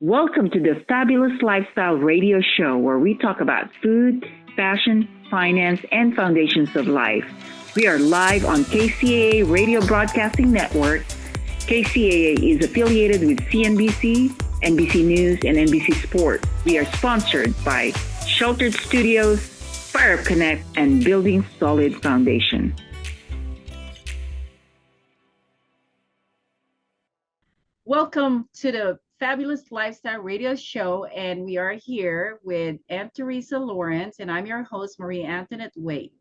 Welcome to the Fabulous Lifestyle Radio Show, where we talk about food, fashion, finance, and foundations of life. We are live on KCAA Radio Broadcasting Network. KCAA is affiliated with CNBC, NBC News, and NBC Sport. We are sponsored by Sheltered Studios, Fire Connect, and Building Solid Foundation. Welcome to the Fabulous Lifestyle Radio Show, and we are here with Aunt Teresa Lawrence, and I'm your host, Marie Antoinette Wade.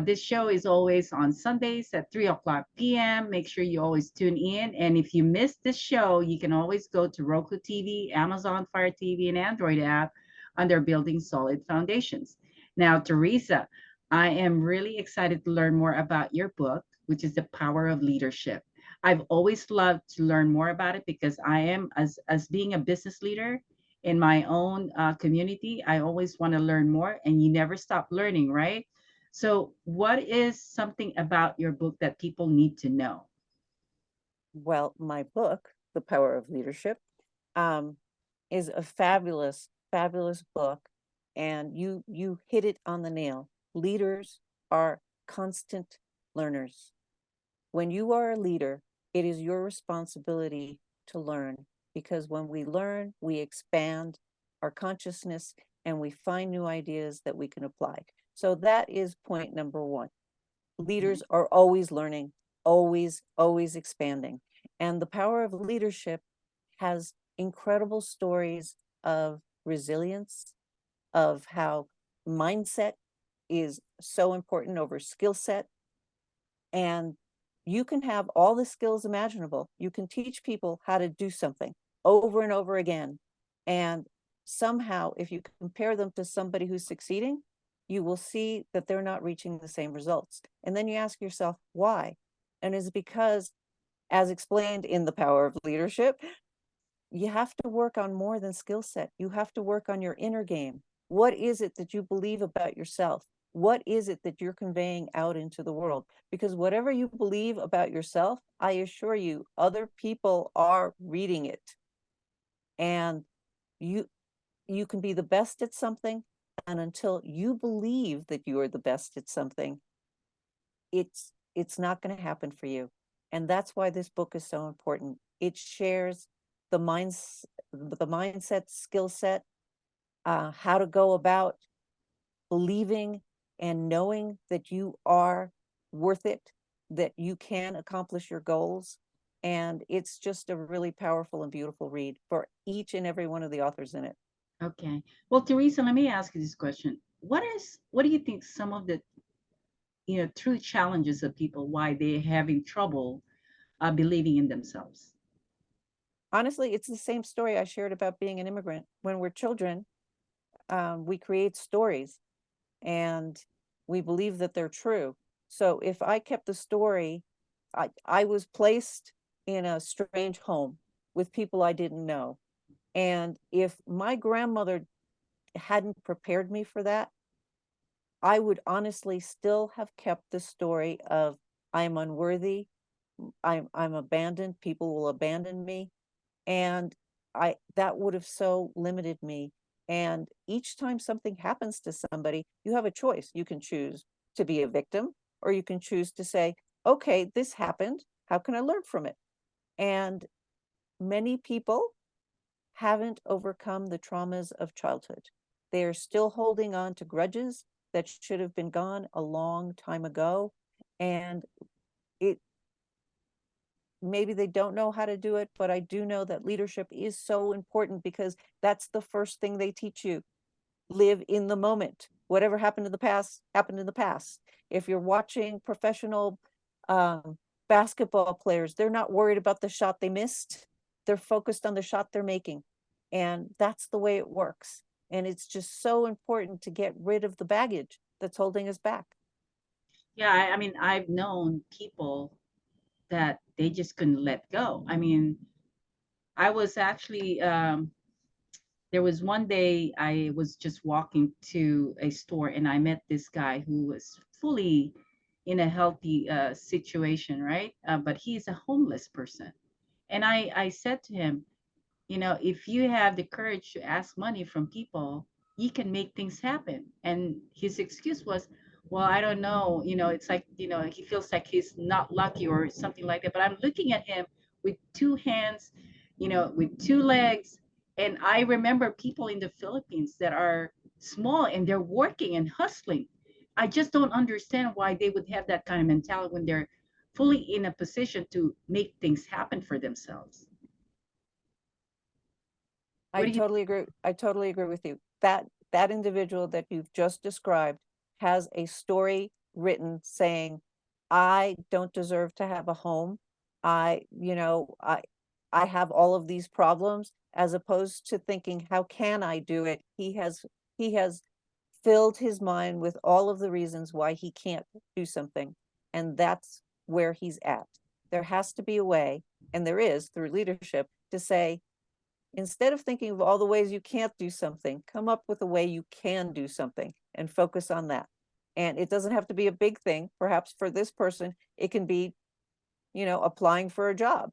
This show is always on Sundays at 3 o'clock p.m. Make sure you always tune in. And if you missed this show, you can always go to Roku TV, Amazon Fire TV, and Android app under Building Solid Foundations. Now, Teresa, I am really excited to learn more about your book, which is The Power of Leadership. I've always loved to learn more about it because I am, as being a business leader in my own community, I always want to learn more, and you never stop learning, right? So, what is something about your book that people need to know? Well, my book, The Power of Leadership, um, is a fabulous, fabulous book, and you hit it on the nail. Leaders are constant learners. When you are a leader, it is your responsibility to learn, because when we learn, we expand our consciousness and we find new ideas that we can apply. So that is point number one. Leaders are always learning, always expanding. And The Power of Leadership has incredible stories of resilience, of how mindset is so important over skill set. And you can have all the skills imaginable. You can teach people how to do something over and over again. And somehow, if you compare them to somebody who's succeeding, you will see that they're not reaching the same results. And then you ask yourself, why? And it's because, as explained in The Power of Leadership, you have to work on more than skill set. You have to work on your inner game. What is it that you believe about yourself? What is it that you're conveying out into the world? Because whatever you believe about yourself, I assure you, other people are reading it. And you you can be the best at something, and until you believe that you are the best at something, it's not going to happen for you. And that's why this book is so important. It shares the mindset, skill set, how to go about believing and knowing that you are worth it, that you can accomplish your goals. And it's just a really powerful and beautiful read for each and every one of the authors in it. Okay. Well, Teresa, let me ask you this question. What do you think some of the true challenges of people why they're having trouble believing in themselves? Honestly, it's the same story I shared about being an immigrant. When we're children, we create stories and we believe that they're true. So if I kept the story, I was placed in a strange home with people I didn't know. And if my grandmother hadn't prepared me for that, I would honestly still have kept the story of I'm unworthy, I'm abandoned, people will abandon me. And I that would have so limited me. And each time something happens to somebody, you have a choice. You can choose to be a victim, or you can choose to say, okay, this happened, how can I learn from it? And many people haven't overcome the traumas of childhood. They are still holding on to grudges that should have been gone a long time ago. And it maybe they don't know how to do it, but I do know that leadership is so important, because that's the first thing they teach you. Live in the moment. Whatever happened in the past happened in the past. If you're watching professional um, basketball players, they're not worried about the shot they missed. They're focused on the shot they're making. And that's the way it works. And it's just so important to get rid of the baggage that's holding us back. Yeah, I mean, I've known people that they just couldn't let go. I mean, I was actually there was one day I was just walking to a store and I met this guy who was fully in a healthy situation, right? But he's a homeless person. And I said to him, if you have the courage to ask money from people, you can make things happen. And his excuse was, well, I don't know, it's like, he feels like he's not lucky or something like that. But I'm looking at him with two hands, with two legs. And I remember people in the Philippines that are small and they're working and hustling. I just don't understand why they would have that kind of mentality when they're fully in a position to make things happen for themselves. What I do you totally agree. I totally agree with you. That individual that you've just described has a story written saying, I don't deserve to have a home. I, you know, I have all of these problems, as opposed to thinking, how can I do it? He has filled his mind with all of the reasons why he can't do something. And that's where he's at. There has to be a way, and there is through leadership, to say, instead of thinking of all the ways you can't do something, come up with a way you can do something and focus on that. And it doesn't have to be a big thing. Perhaps for this person, it can be, applying for a job,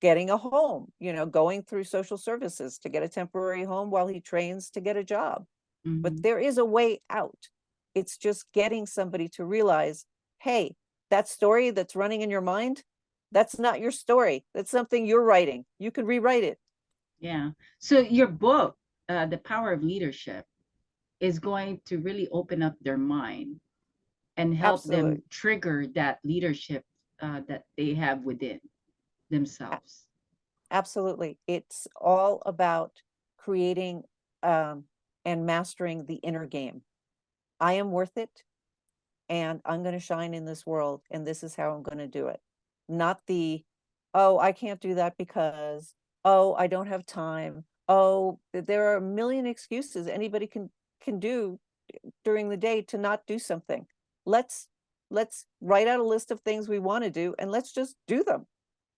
getting a home, going through social services to get a temporary home while he trains to get a job. But Mhm. there is a way out. It's just getting somebody to realize, hey, that story that's running in your mind, that's not your story. That's something you're writing. You can rewrite it. Yeah. So your book, The Power of Leadership, is going to really open up their mind and help them Absolutely. trigger that leadership that they have within themselves. Absolutely. It's all about creating and mastering the inner game. I am worth it, and I'm going to shine in this world, and this is how I'm going to do it. Not the, oh, I can't do that because, oh, I don't have time. Oh, there are a million excuses anybody can do during the day to not do something. Let's write out a list of things we want to do, and let's just do them.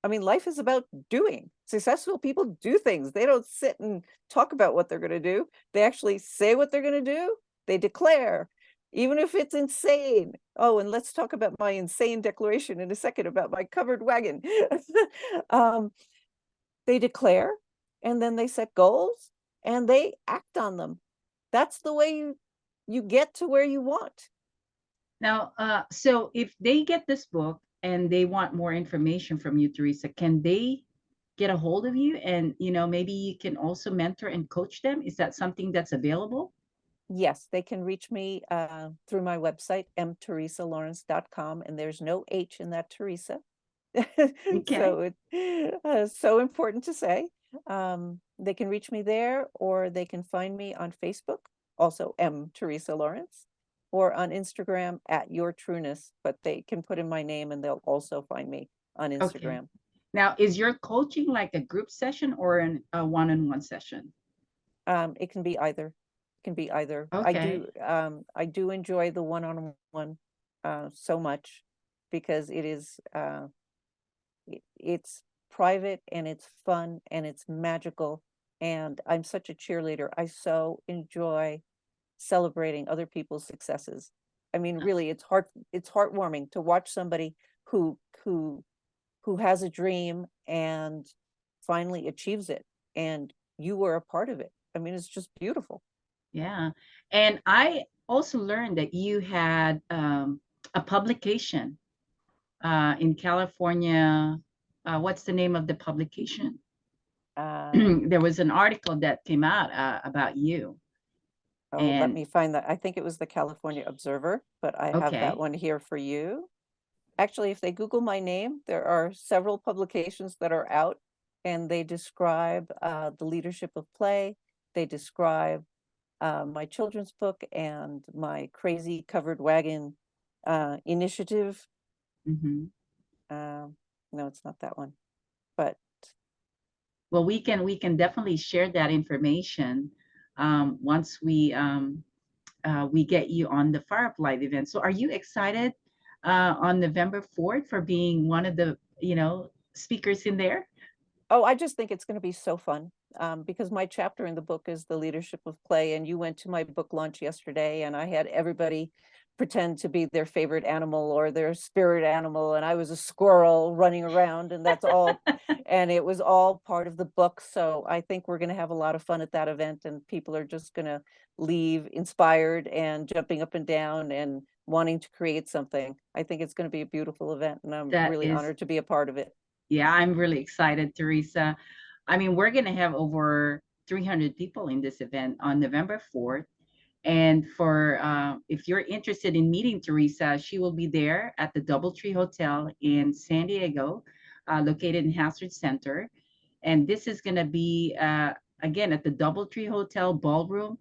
I mean, life is about doing. Successful people do things. They don't sit and talk about what they're going to do. They actually say what they're going to do. They declare, even if it's insane. Oh, and let's talk about my insane declaration in a second about my covered wagon. um, they declare, and then they set goals, and they act on them. That's the way you get to where you want. Now, so if they get this book and they want more information from you, Teresa, can they get a hold of you? And, maybe you can also mentor and coach them. Is that something that's available? Yes, they can reach me through my website, mteresalawrence.com, and there's no H in that Teresa. Okay. So it's so important to say. They can reach me there, or they can find me on Facebook, also Teresa Lawrence, or on Instagram at Your Trueness, but they can put in my name and they'll also find me on Okay. Instagram. Now, is your coaching like a group session or a one-on-one session? It can be either. It can be either. Okay. I do enjoy the one-on-one so much, because it's private and it's fun and it's magical, and I'm such a cheerleader. I so enjoy celebrating other people's successes. I mean, really, it's heartwarming to watch somebody who who who has a dream and finally achieves it, and you were a part of it. I mean, it's just beautiful. Yeah. And I also learned that you had a publication in California. What's the name of the publication? Um, There was an article that came out about you. oh, let And me find that. I think it was the California Observer, but I have that okay, one here for you. Actually, if they Google my name, there are several publications that are out, and they describe the leadership of play. They describe my children's book and my crazy covered wagon initiative. mhm. Um, no, it's not that one, but Well, we can definitely share that information once we get you on the Fire Up Live event. So, are you excited on November 4th for being one of the speakers in there? oh, I just think it's going to be so fun, because my chapter in the book is the leadership of play, and you went to my book launch yesterday, and I had everybody pretend to be their favorite animal or their spirit animal, and I was a squirrel running around, and that's all. And it was all part of the book. So I think we're going to have a lot of fun at that event, and people are just going to leave inspired and jumping up and down and wanting to create something. I think it's going to be a beautiful event, and I'm That really is, honored to be a part of it. yeah, I'm really excited, Teresa. I mean, we're going to have over 300 people in this event on November 4th. And for if you're interested in meeting Teresa, she will be there at the DoubleTree Hotel in San Diego, located in Hazard Center. And this is going to be, again, at the DoubleTree Hotel Ballroom.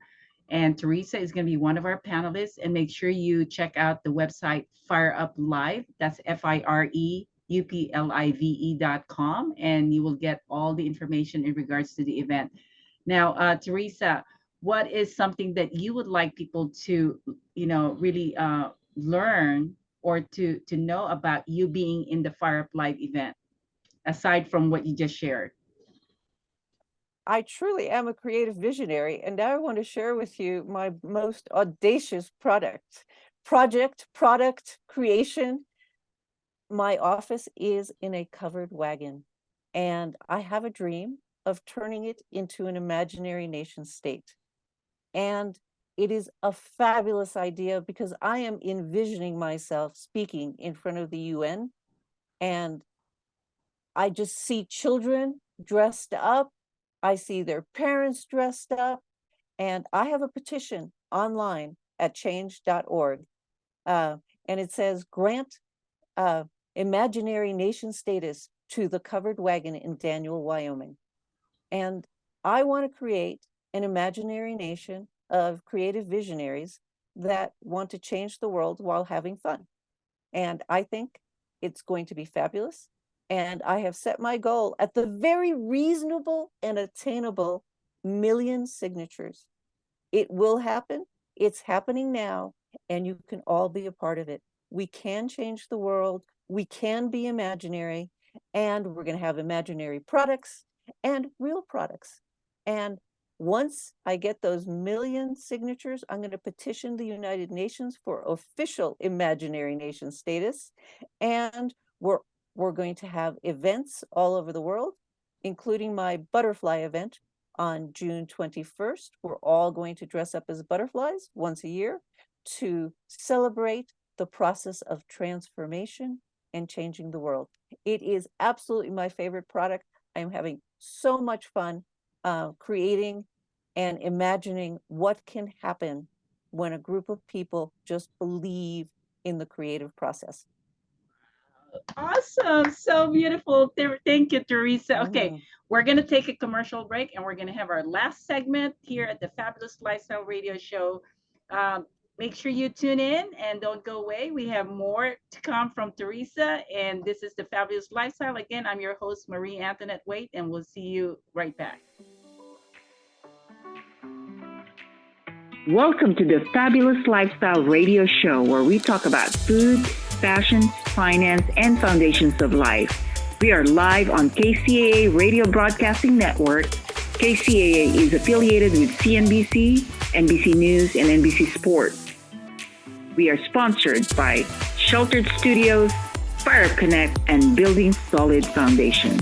And Teresa is going to be one of our panelists. And make sure you check out the website Fire Up Live. That's FIREUPLIVE.com. And you will get all the information in regards to the event. Now, Teresa, what is something that you would like people to, really learn or to know about you being in the Fire Up Live event, aside from what you just shared? I truly am a creative visionary, and now I want to share with you my most audacious project creation. My office is in a covered wagon, and I have a dream of turning it into an imaginary nation state. And it is a fabulous idea because I am envisioning myself speaking in front of the UN, and I just see children dressed up. I see their parents dressed up, and I have a petition online at change.org. And it says, grant imaginary nation status to the covered wagon in Daniel, Wyoming. And I want to create an imaginary nation of creative visionaries that want to change the world while having fun. And I think it's going to be fabulous. And I have set my goal at the very reasonable and attainable 1 million signatures. It will happen. It's happening now, and you can all be a part of it. We can change the world. We can be imaginary, and we're going to have imaginary products and real products. And once I get those 1 million signatures, I'm going to petition the United Nations for official imaginary nation status. And we're going to have events all over the world, including my butterfly event on June 21st. We're all going to dress up as butterflies once a year to celebrate the process of transformation and changing the world. It is absolutely my favorite product. I'm having so much fun creating and imagining what can happen when a group of people just believe in the creative process. Awesome. So beautiful. Thank you, Teresa. Okay, we're going to take a commercial break, and we're going to have our last segment here at the Fabulous Lifestyle Radio Show. Make sure you tune in and don't go away. We have more to come from Teresa, and this is the Fabulous Lifestyle. Again, I'm your host, Marie Antoinette Waite, and we'll see you right back. Welcome to the Fabulous Lifestyle Radio Show, where we talk about food, fashion, finance, and foundations of life. We are live on KCAA Radio Broadcasting Network. KCAA is affiliated with CNBC, NBC News, and NBC Sports. We are sponsored by Sheltered Studios, Fire Connect, and Building Solid Foundation.